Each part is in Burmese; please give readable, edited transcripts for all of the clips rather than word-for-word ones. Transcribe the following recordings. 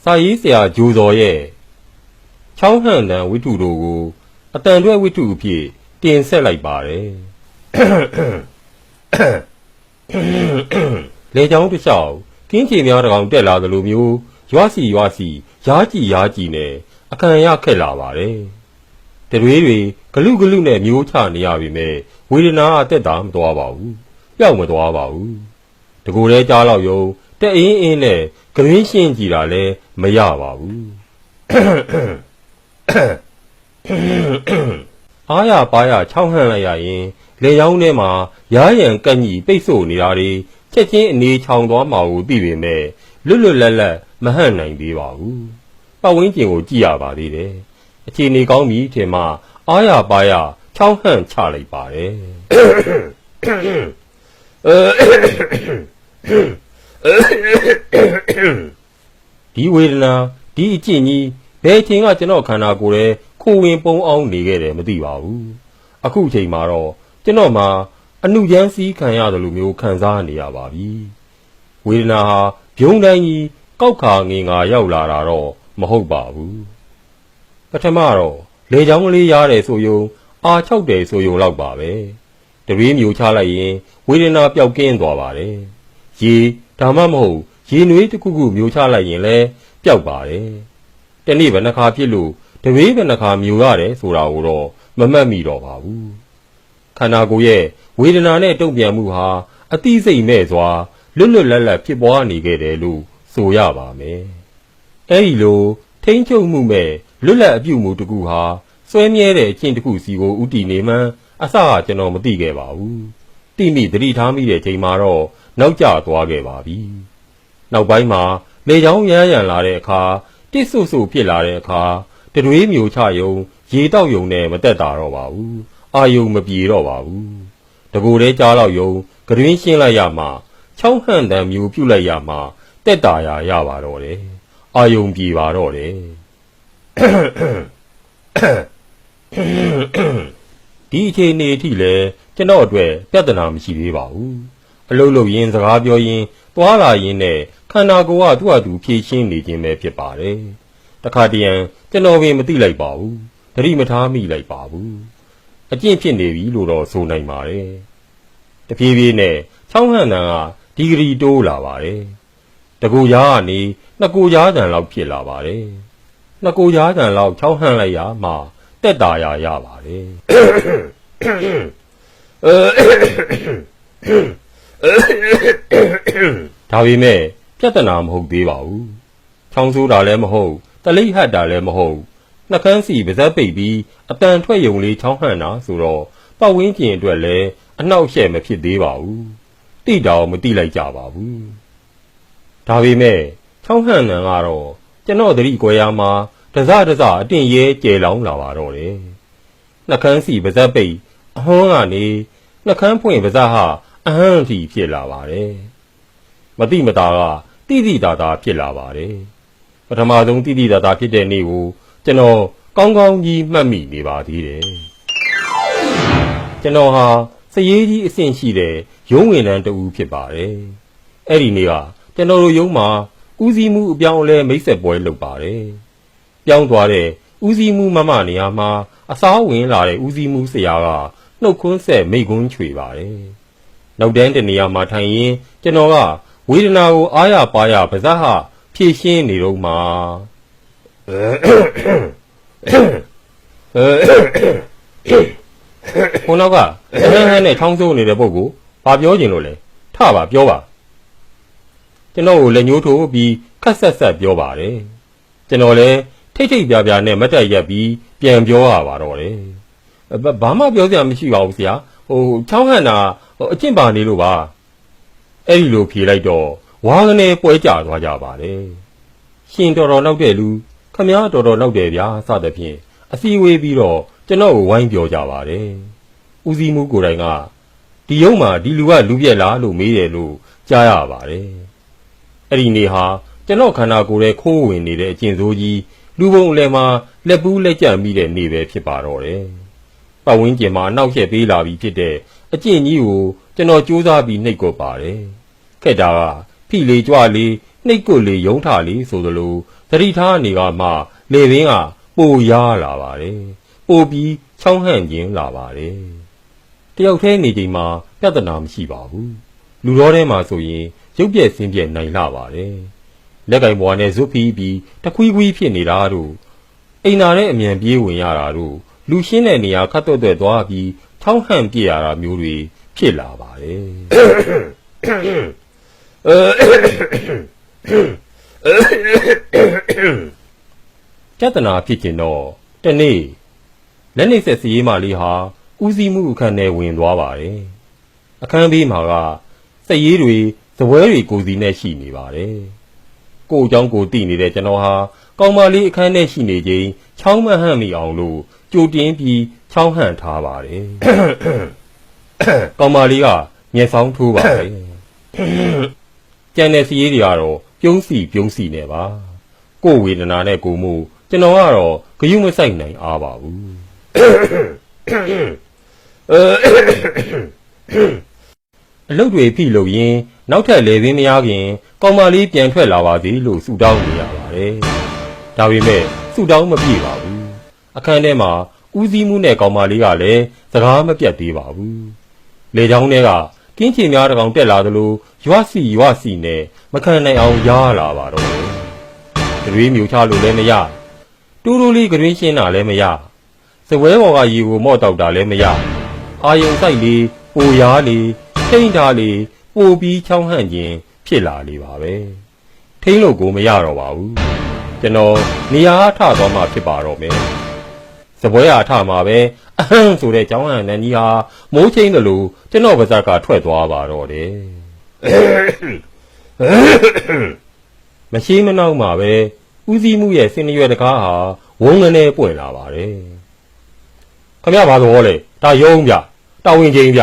စာရေးဆရာဂျိုဇော်ရဲ့ချောင်းဟန်တန်ဝိတုတို့ကိုအတန်တွဲဝိတုအဖြစ်တင်ဆက်လိုက်ပါတယ်လေချောင်းတစ်လျှောက်ကင်းချေများတကောင်တက်လာသလိုမျိုးရွာစီရားကြည်နဲ့အခံရခက်လာပါတယ်တရွေးတွေဂလုဂလုနဲ့မျိုးချနေရပြီမဲ့ဝေဒနာအသက်တာမသွားပါဘူးပျောက်မသွားပါဘူးတကူလဲကြားလောက်ယုံတအင်းနဲ့ကရင်းရှင်းကြည့်တာလဲမရပါဘူးအားရပါရချောင်းဟန့်လိုက်ရရင်လေရောင်းထဲမှာရားရန်ကန့်ကြီးပိတ်ဆို့နေတာတွေချက်ချင်းအနေချောင်သွားမှာကိုသိပေမဲ့လွတ်လပ်မဟန့်နိုင်သေးပါဘူးပတ်ဝန်းကျင်ကိုကြည့်ရပါသေးတယ်အခြေအနေကောင်းပြီထင်မှအားရပါရချောင်းဟန့်ချလိုက်ပါတယ်ဒီဝေဒနာဒီအကျင့်ကြီးဘယ်ချိန်ကကျွန်တော်ခန္ဓာကိုယ်ရဲ့ခိုးဝင်ပုံအောင်နေခဲ့တယ်မသိပါဘူးအခုအချိန်မှာတော့ကျွန်တော်မှာအနုရမ်းစည်းခံရတယ်လို့မျိုးခံစားနေရပါပြီဝေဒနာဟာဘုံတိုင်းကြီးကောက်ခါငင်ငါရောက်လာတာတော့မဟုတ်ပါဘူးပထမတော့လေချောင်းကလေးရားတယ်ဆိုယုံအာ၆တယ်ဆိုယုံလောက်ပါပဲတရွေးမျိုးချလိုက်ရင်ဝေဒနာပျောက်ကင်းသွားပါတယ်ရေဒါမှမဟုတ်ရေနွေးတစ်ခုခုမျိုးချလိုက်ရင်လည်းပျောက်ပါတယ်တနေ့ဘယ်နှခါဖြစ်လို့တရွေးဘယ်နှခါမျိုးရတယ်ဆိုတာကိုတော့မမှတ်မိတော့ပါဘူးခန္ဓာကိုယ်ရဲ့ဝေဒနာနဲ့တုံ့ပြန်မှုဟာအတိစိတ်မဲ့စွာလွတ်လပ်ဖြစ်ပွားနေခဲ့တယ်လို့ဆိုရပါမယ်အဲဒီလိုထိမ့်ချုပ်မှုမဲ့လွတ်လပ်အပြုမှုတစ်ခုဟာစွဲမြဲတဲ့အကျင့်တစ်ခုစီကိုဥတီနေမှန်းအစကကျွန်တော်မသိခဲ့ပါဘူးတိမိသတိထားမိတဲ့ချိန်မှာတော့နောက်ကျသွားခဲ့ပါပြီနောက်ပိုင်းမှာလေချောင်းရမ်းရံလာတဲ့အခါတစ်ဆူဖြစ်လာတဲ့အခါတရွေးမျိုးချယုံရေတောက်ယုံနဲ့မတက်တာတော့ပါဘူးအာယုံမပြေတော့ပါဘူးတကူတဲကြားတော့ယုံကတွင်းရှင်းလိုက်ရမှချောင်းဟန့်တန်မျိုးပြုတ်လိုက်ရမှတက်တာရပါတော့တယ်အာယုံပြေပါတော့တယ်ဒီအချိန်နေအထိလဲကျွန်တော်အတွက်ပြဿနာမရှိသေးပါဘူးအလုပ်လုပ်ရင်းစကားပြောရင်းသွားလာရင်းနဲ့ခန္ဓာကိုယ်ကသူ့အတူဖြည့်ရှင်းနေခြင်းပဲဖြစ်ပါတယ်တခါတရံကျွန်တော်ပင်မသိလိုက်ပါဘူးသတိမထားမိလိုက်ပါဘူးအကျင့်ဖြစ်နေပြီလို့တော့ဆိုနိုင်ပါတယ်တဖြည်းဖြည်းနဲ့ချောင်းဟန့်တန်ကဒီဂရီတိုးလာပါတယ်တကူရားကနေနှစ်ကူရားတန်လောက်ဖြစ်လာပါတယ်နှစ်ကူရားတန်လောက်ချောင်းဟန့်လိုက်ရမှတက်တာရပါတယ်ဒါပေမဲ့ပြဿနာမဟုတ်သေးပါဘူးချောင်းဆိုးတာလည်းမဟုတ်တလိဟတ်တာလည်းမဟုတ်နှကန်းစီပါးစပ်ပိတ်ပြီးအတန်ထွက်ယုံလေးချောင်းဟန့်တာဆိုတော့ပတ်ဝန်းကျင်အတွက်လည်းအနှောက်အယှက်မဖြစ်သေးပါဘူးတိတောင်မတိလိုက်ကြပါဘူးဒါပေမဲ့ချောင်းဟန့်နံကတော့ကျွန်တော်သတိကွယ်ရမှာတစအတင်းရဲကျဲလောင်းလာပါတော့တယ်နှကန်းစီပါးစပ်ပိတ်အဟွန်းကနေနှကန်းဖွင့်ပါးစပ်ဟာအဟမ်းထိဖြစ်လာပါတယ်မတိမတာကတိတာဖြစ်လာပါတယ်ပထမဆုံးတိတာဖြစ်တဲ့နေ့ကိုကျွန်တော်ကောင်းကြီးမှတ်မိနေပါသေးတယ်ကျွန်တော်ဟာစရေးကြီးအဆင့်ရှိတဲ့ရုံးဝင်တန်းတူဖြစ်ပါတယ်အဲ့ဒီနေ့ကကျွန်တော်တို့ရုံးမှာဦးစီးမှုအပြောင်းအလဲမိတ်ဆက်ပွဲလုပ်ပါတယ်ပြောင်းသွားတဲ့ဦးစီးမှုမမနေရာမှာအစားဝင်လာတဲ့ဦးစီးမှုဆရာကနှုတ်ခွန်းဆက်မိတ်ခွန်းချွေပါတယ်နောက်တန်းတနေရာမှာထိုင်ရင်ကျွန်တော်ကဝေဒနာကိုအားရပါရပါဇက်ဟာဖြည့်ရှင်းနေတော့မှာခုနောက်ကဟန်းနဲ့ချောင်းဆိုးနေတဲ့ပုဂ္ဂိုလ်ဘာပြောချင်လို့လဲထပါပြောပါကျွန်တော်ကိုလက်ညှိုးထိုးပြီးခက်ဆက်ပြောပါတယ်ကျွန်တော်လည်းထိတ်ပြနဲ့မတ်တက်ရက်ပြီးပြန်ပြောရပါတော့တယ်ဘာမှပြောစရာမရှိပါဘူးဆရာချောင်းဟန့်တာအကျင့်ပါနေလို့ပါအဲ့ဒီလိုဖြေလိုက်တော့ဝါကနေပွဲကြသွားကြပါတယ်ရှင်တော်နောက်တဲ့လူခမည်းတော်နောက်တယ်ဗျာစသဖြင့်အစည်းဝေးပြီးတော့ကျွန်တော်ကိုဝိုင်းပြောကြပါတယ်ဦးစီးမှုကိုယ်တိုင်ကဒီရုံမှာဒီလူကလူပြက်လားလို့မေးတယ်လို့ကြားရပါတယ်အဲ့ဒီနေ့ဟာကျွန်တော်ခန္ဓာကိုယ်ရဲ့ခိုးဝင်နေတဲ့အကျင့်ဆိုးကြီးလူပုံအလယ်မှာလက်ပူးလက်ကျန်မိတဲ့နေ့ပဲဖြစ်ပါတော့တယ်ပတ်ဝန်းကျင်မှာအနောက်ရက်ပေးလာပြီးဖြစ်တဲ့အကျင့်ကြီးကိုကျွန်တော်စူးစမ်းပြီးနှိပ်ကွပ်ပါတယ်ခက်တာကဖိလေကြွလေ နှိတ်ကွက်လေးယုံထလေးဆိုသလိုသတိထားနေကမှလေပင်ကပိုရလာပါတယ်ပိုပြီးချောင်းဟန့်ခြင်းလာပါတယ်တယောက်တည်းနေချိန်မှာပြဿနာမရှိပါဘူးလူတော်ထဲမှာဆိုရင်ရုပ်ပြက်ဆင်းပြက်နိုင်လာပါတယ်လက်ကင်ဘွားနဲ့ဇွတ်ဖီးပြီးတခွီးခွီးဖြစ်နေတာတို့အိမ်သာထဲအမြန်ပြေးဝင်ရတာတို့လူရှင်းတဲ့နေရာခတ်သွက်သွက်သွားပြီးချောင်းဟန့်ပြရတာမျိုးတွေဖြစ်လာပါတယ်ပြဿနာဖြစ်ခြင်းတော့တနေ့လက်နေဆက်စီရေးမလေးဟာဦးစီးမှုအခန်းထဲဝင်သွားပါတယ်အခန်းဘေးမှာကစက်ရေးတွေဇပွဲတွေကိုစီနဲ့ရှိနေပါတယ်ကိုအကြောင်းကိုသိနေတဲ့ကျွန်တော်ဟာကောင်မလေးအခန်းထဲရှိနေချိန်ချောင်းမဟန့်မိအောင်လို့ကြိုတင်ပြီးချောင်းဟန့်ထားပါတယ်ကောင်မလေးကမျက်စောင်းထိုးပါတယ်ကျန်တဲ့စီရေးတွေကတော့ပြုံးစီနေပါကိုဝေဒနာနဲ့ကိုမှုကျွန်တော်ကတော့ဂယုမဆိုင်နိုင်အားပါဘူးအလုပ်တွေဖိလို့ရင်နောက်ထပ်လေပင်မရခင်ကောင်မလေးပြန်ထွက်လာပါသေးလို့ဆုတောင်းနေရပါတယ်ဒါပေမဲ့ဆုတောင်းမပြည့်ပါဘူးအခန်းထဲမှာဦးစီးမှုနဲ့ကောင်မလေးကလည်းစကားမပြတ်သေးပါဘူးလေချောင်းထဲကကင်းချင်များတကောင်တက်လာသလိုရွာစီနဲ့မခံနိုင်အောင်ရားလာပါတော့တယ်။ကြွေးမြူချလို့လည်းမရတူတူလေးကြွေးရှင်းတာလည်းမရစပွဲပေါ်ကရေကိုမော့တောက်တာလည်းမရအာယုံဆိုင်လေးပိုရားလေးထိန်းထားလေးပိုပြီးချောင်းဟန့်ခြင်းဖြစ်လာလေပါပဲ။ထိန်းလို့ကိုမရတော့ပါဘူး။ကျွန်တော်နေရာထသွားမှဖြစ်ပါတော့မယ်။စပွဲရထမှာပဲအဟမ်းဆိုတဲ့ကျောင်းဟန်နန်းကြီးဟာမိုးချင်းတယ်လို့ကျွန်တော်ပါဇက်ကထွက်သွားပါတော့တယ်မရှိမနှောက်မှာပဲဦးစီးမှုရဲ့စင်ရွယ်တကားဟာဝုန်းကနေပွင့်လာပါတယ်ခမရပါတော့လေဒါယုံပြတာဝန်ချင်းပြ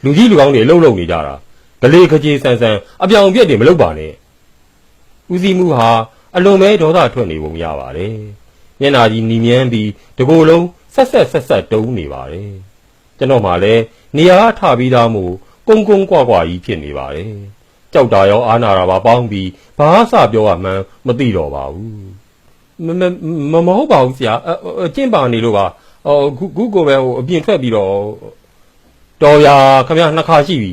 လူကြီးလူကောင်းတွေအလုံးလုံးနေကြတာဂလေးခကြီးဆန်းဆန်းအပြောင်ပြက်တွေမလုပ်ပါနဲ့ဦးစီးမှုဟာအလွန်ပဲဒေါသထွက်နေပုံရပါတယ်မျက်နာကြီးနီမြန်းပြီးတကိုယ်လုံးဆက်တုံးနေပါတယ်ကျွန်တော်မှလည်းနေရာထပြီးသားမို့ကုန်းကွာကြီးဖြစ်နေပါတယ်ကြောက်တာရောအားနာတာပါပေါင်းပြီးဘာစပြောရမှန်းမသိတော့ပါဘူးမဟုတ်ပါဘူးဆရာကျင့်ပါနေလို့ပါခုကိုပဲအပြင်ထွက်ပြီးတော့တော်ရခမရနှစ်ခါရှိပြီ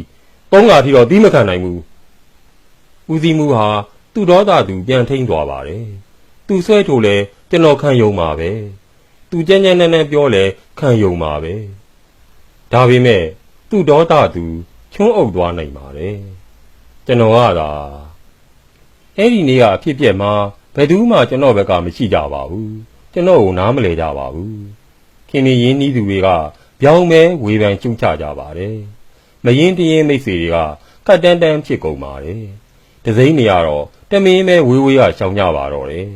သုံးခါထိတော့သီးမခံနိုင်ဘူးဦးစီးမှုဟာသူ့ဒေါသသူပြန်ထိန်သွားပါတယ်သူဆွဲထိုးလဲကျွန်တော်ခံယုံပါပဲသူကြမ်းနဲ့ပြောလဲခံယုံပါပဲဒါပေမဲ့သူ့ဒေါသသူချွန်းအုပ်သွားနိုင်ပါတယ်ကျွန်တော်ကသာအဲ့ဒီနေ့ကအဖြစ်ပြက်မှာဘယ်သူမှကျွန်တော်ဘက်ကမရှိကြပါဘူးကျွန်တော်ကိုနားမလဲကြပါဘူးခင်မင်းရင်းနှီးသူတွေကပြောင်းမဲဝေဖန်ကျုံချကြပါတယ်မရင်တရင်မိတ်ဆွေတွေကကတ်တန်းဖြစ်ကုန်ပါတယ်တစိမ့်နေရတော့တမင်းမဲဝေးကရှောင်ကြပါတော့တယ်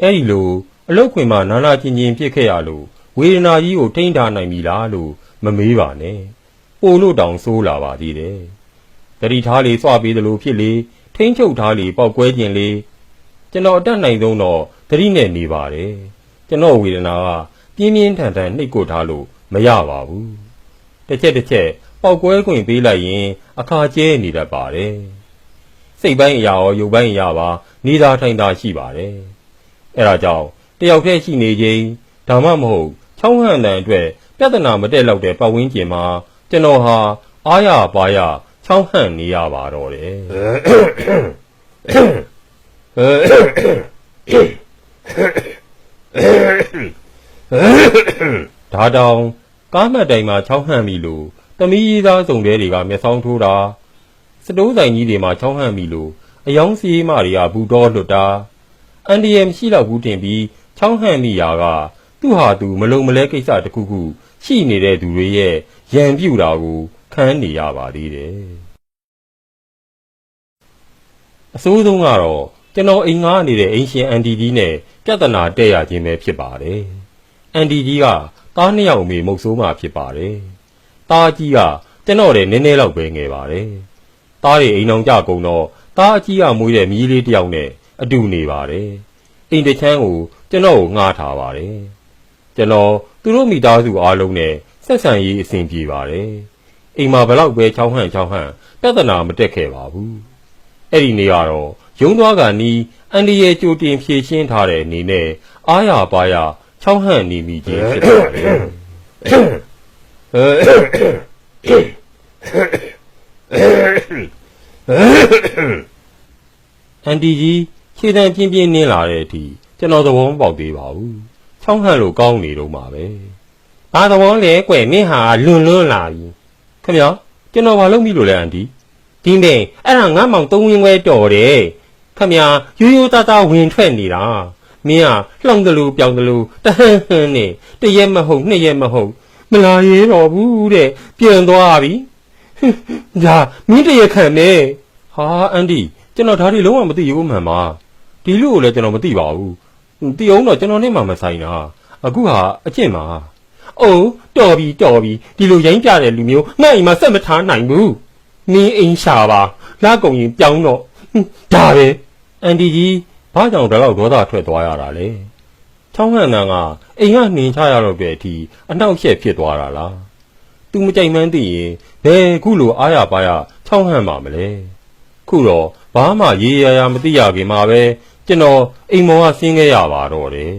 အဲ့ဒီလိုအလုတ်ခွင်မှာနာနာချင်းဖြစ်ခဲ့ရလို့ဝေဒနာကြီးကိုထိန်းထားနိုင်ပြီလားလို့မမေးပါနဲ့ပို့လို့တောင်ဆိုးလာပါသေးတယ်တတိထားလေးစွာပေးသလိုဖြစ်လေထိန်းချုပ်ထားလေပေါက်ကွဲခြင်းလေကျွန်တော်အတတ်နိုင်ဆုံးတော့တတိနဲ့နေပါတယ်ကျွန်တော်ဝေဒနာကပြင်းထန်နှိပ်ကွပ်ထားလို့မရပါဘူးတစ်ချက်ပေါက်ကွဲခွင့်ပေးလိုက်ရင်အခါကျဲနေတတ်ပါတယ်စိတ်ပိုင်းအရာရောရုပ်ပိုင်းအရာပါနေသာထိုင်သာရှိပါတယ်အဲ့ဒါကြောင့်တယောက်တည်းရှိနေခြင်းဒါမှမဟုတ်ချောင်းဟန်တန်အတွက်ပြဿနာမတက်လောက်တဲ့ပတ်ဝန်းကျင်မှာကျွန်တော်ဟာအားရပါရချောင်းဟန်နေရပါတော့တယ်ဒါတောင်ကားမှတ်တိုင်မှာချောင်းဟန်ပြီလို့သမီးရီးသားစုံတဲ့တွေကမျက်စောင်းထိုးတာစတိုးဆိုင်ကြီးတွေမှာချောင်းဟန်ပြီလို့အယောင်စီးမတွေကဘူးတော်လွတ်တာအန်ဒီယမ်ရှိတော့ဘူးတင်ပြီးချောင်းဟန်မိရာကသူ့ဟာသူမလုံမလဲကိစ္စတခုခုရှိနေတဲ့သူတွေရဲ့ရန်ပြူတာကိုခံနေရပါသေးတယ်အဆိုးဆုံးကတော့ကျွန်တော်အိမ်ငှားနေတဲ့အိမ်ရှင်အန်တီကြီးနဲ့ပြဿနာတက်ရခြင်းပဲဖြစ်ပါတယ်အန်တီကြီးကသားနှစ်ယောက်အမေမုတ်ဆိုးမှဖြစ်ပါတယ်သားကြီးကကျွန်တော်တဲ့နည်းနည်းလောက်ပဲငယ်ပါတယ်သားတွေအိမ်အောင်ကြကုန်တော့သားအကြီးကမွေးတဲ့မြီးလေးတယောက်နဲ့အတူနေပါတယ်အိမ်တစ်ချမ်းကိုကျွန်တော်ကိုငှားထားပါတယ်ကျွန်တော်သူတို့မိသားစုအားလုံးနဲ့ဆက်ဆံရေးအဆင်ပြေပါတယ်အိမ်မှာဘလောက်ပဲချောင်းဟန့်ပြဿနာမတက်ခဲ့ပါဘူး အဲ့ဒီနေရာတော့ရုံးသွားကနီးအန်ဒီရဲ့ကြိုတင်ဖြည့်ရှင်းထားတဲ့အနေနဲ့အားရပါရချောင်းဟန့်နေမိခြင်းဖြစ်ပါတယ်အန်ဒီကြီးခြေတံပြင်းပြင်းနင်းလာတဲ့အထိကျွန်တော်သဘောမပေါက်သေးပါဘူးချောင်းဟန့်လို့ကောင်းနေတော့မှာပဲဘာသဘောလဲကွမင်းဟာလွန်လာပြီခင်ဗျာကျွန်တော်ဘာလုပ်မိလို့လဲအန်ဒီဒီမဲ့အဲ့ဒါငါမောင်3ဝင်းခွဲတော်တယ်ခင်ဗျာရိုးရိုးသားသားဝင်ထွက်နေတာမင်းကလှောင်တယ်လို့ပြောင်းတယ်လို့တဟန်းဟန်းနဲ့တရက်မဟုတ်နှစ်ရက်မဟုတ်မလာရဲတော့ဘူးတဲ့ပြန်သွားပြီဒါမင်းတရက်ခံနဲ့ဟာအန်ဒီကျွန်တော်ဒါတွေလုံးဝမသိဘူးမှန်ပါဒီလူကိုလည်းကျွန်တော်မသိပါဘူးသိအောင်တော့ကျွန်တော်နဲ့မှမဆိုင်တာအခုဟာအကျင့်ပါအိုးတော်ပြီဒီလိုရိုင်းပြတဲ့လူမျိုးငါ့အိမ်မှာစက်မထားနိုင်ဘူးမင်းအိမ်ရှာပါလာကုန်ရင်ပြောင်းတော့ဒါပဲအန်ဒီကြီးဘာကြောင့်ဒါတော့ဒေါသထွက်သွားရတာလဲချောင်းဟန်နန်ကအိမ်ကနှင်ချရတော့တဲ့အထိအနှောက်အယှက်ဖြစ်သွားတာလားသူမကြိုက်မှန်းသိရင်ဘယ်ခုလိုအားရပါရချောင်းဟန်ပါမလဲခုတော့ဘာမှရေရရာမသိရခင်မှာပဲကျွန်တော်အိမ်မောကဆင်းခဲ့ရပါတော့တယ်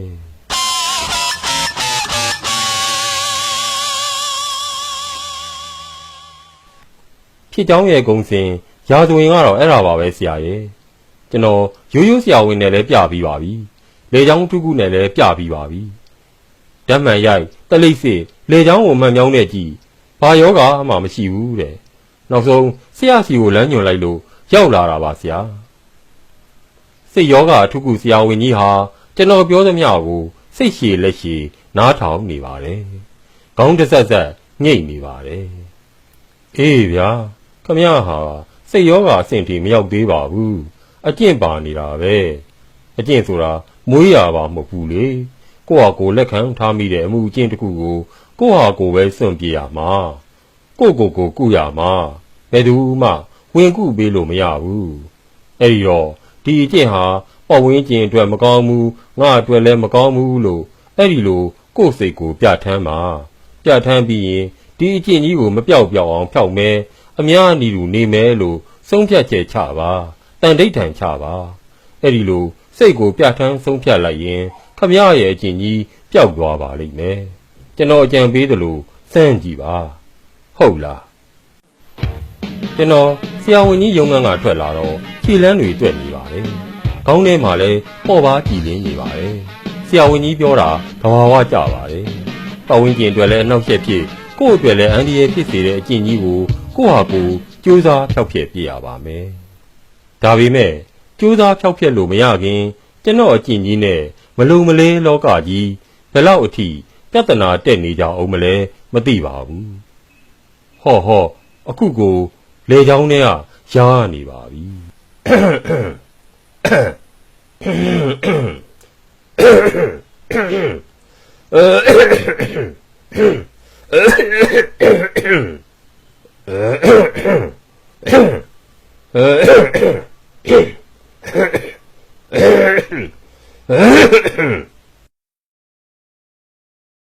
ဖြစ်ကြောင်းရဲ့ဂုံစင်ရာဇဝင်ကတော့အဲ့ဒါပါပဲဆရာရဲ့ကျွန်တော်ရိုးရိုးဆရာဝန်နဲ့လည်းပြပြီးပါပြီလေချောင်းထုခုနဲ့လည်းပြပြီးပါပြီဓာတ်မှန်ရိုက်တလိပ်စစ်လေချောင်းကိုမှန်မြောင်းနဲ့ကြည့်ဘာယောဂမှမရှိဘူးတဲ့နောက်ဆုံးဆရာစီကိုလမ်းညွှန်လိုက်လို့ရောက်လာတာပါဆရာစိတ်ယောဂအထုခုဆရာဝန်ကြီးဟာကျွန်တော်ပြောသမျှကိုစိတ်ရှည်လက်ရှည်နားထောင်နေပါတယ်ခေါင်းတစ်ဆက်ဆက်ညှိတ်နေပါတယ်အေးဗျာခမရဟာစိတ်ယောဂအဆင့်ထိမရောက်သေးပါဘူးအကျင့်ပါနေတာပဲအကျင့်ဆိုတာမွေးရပါမဟုတ်ဘူးလေကိုယ့်ဟာကိုယ်လက်ခံထားမိတဲ့အမှုအကျင့်တစ်ခုကိုကိုယ့်ဟာကိုယ်ပဲစွန့်ပြေးရမှာကိုကုရမှာဘယ်သူမှဝင်ကုပေးလို့မရဘူးအဲ့ဒီတော့ဒီအကျင့်ဟာပတ်ဝန်းကျင်အတွက်မကောင်းဘူးငါအတွက်လည်းမကောင်းဘူးလို့အဲ့ဒီလိုကိုယ့်စိတ်ကိုပြဋ္ဌာန်းမှာပြဋ္ဌာန်းပြီးရင်ဒီအကျင့်ကြီးကိုမပြောက်ပြောက်အောင်ဖြောက်မဲအများအနီလူနေမဲလို့ဆုံးဖြတ်ချက်ချပါတန်ဋိဌာန်ချပါအဲ့ဒီလိုစိတ်ကိုပြဋ္ဌာန်းဆုံးဖြတ်လိုက်ရင်ခမရရဲ့အကျင့်ကြီးပျောက်သွားပါလိမ့်မယ်ကျွန်တော်အကြံပေးသလိုစမ်းကြည့်ပါဟုတ်လားကျွန်တော်ဆရာဝန်ကြီးရုံးခန်းကထွက်လာတော့ခြေလမ်းတွေတွက်နေပါတယ်ခေါင်းထဲမှာလည်းပေါ်ပါကြည်လင်းနေပါတယ်ဆရာဝန်ကြီးပြောတာသဘာဝကျပါတယ်ပတ်ဝန်းကျင်အတွက်လည်းအနှောက်အယှက်ဖြစ်ကိုယ့်အတွက်လည်းအန္တရာယ်ဖြစ်စေတဲ့အကျင့်ကြီးကိုကိုယ့်ဟာကိုယ်ကြိုးစားဖျောက်ဖျက်ပြရပါမယ်ဒါပေမဲ့ကြိုးစားဖျောက်ဖျက်လို့မရခင်ကျွန်တော်အကျင့်ကြီးနဲ့မလုံမလဲလောကကြီးဘယ်လောက်အထိပြဿနာတက်နေကြအောင်မလဲမသိပါဘူးဟောအခုကိုလေချောင်းထဲကရားနေပါပြီ